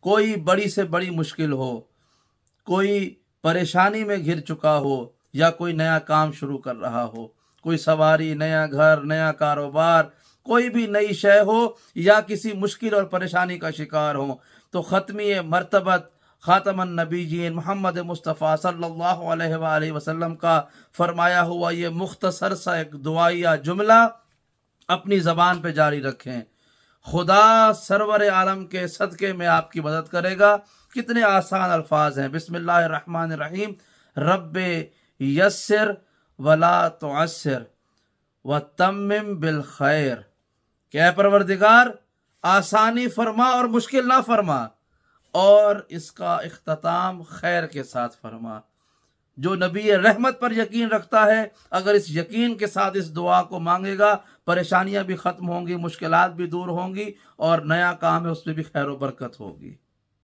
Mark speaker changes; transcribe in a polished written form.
Speaker 1: کوئی بڑی سے بڑی مشکل ہو، کوئی پریشانی میں گھر چکا ہو، یا کوئی نیا کام شروع کر رہا ہو، کوئی سواری، نیا گھر، نیا کاروبار، کوئی بھی نئی شے ہو، یا کسی مشکل اور پریشانی کا شکار ہو، تو ختمی مرتبت خاتم النبیین محمد مصطفیٰ صلی اللہ علیہ وآلہ وسلم کا فرمایا ہوا یہ مختصر سا ایک دعائیہ جملہ اپنی زبان پہ جاری رکھیں، خدا سرور عالم کے صدقے میں آپ کی مدد کرے گا۔ کتنے آسان الفاظ ہیں، بسم اللہ الرحمن الرحیم، رب یسر ولا تعسر وتمم بالخیر، کہ اے پروردگار آسانی فرما اور مشکل نہ فرما، اور اس کا اختتام خیر کے ساتھ فرما۔ جو نبی رحمت پر یقین رکھتا ہے، اگر اس یقین کے ساتھ اس دعا کو مانگے گا، پریشانیاں بھی ختم ہوں گی، مشکلات بھی دور ہوں گی، اور نیا کام ہے اس میں بھی خیر و برکت ہوگی۔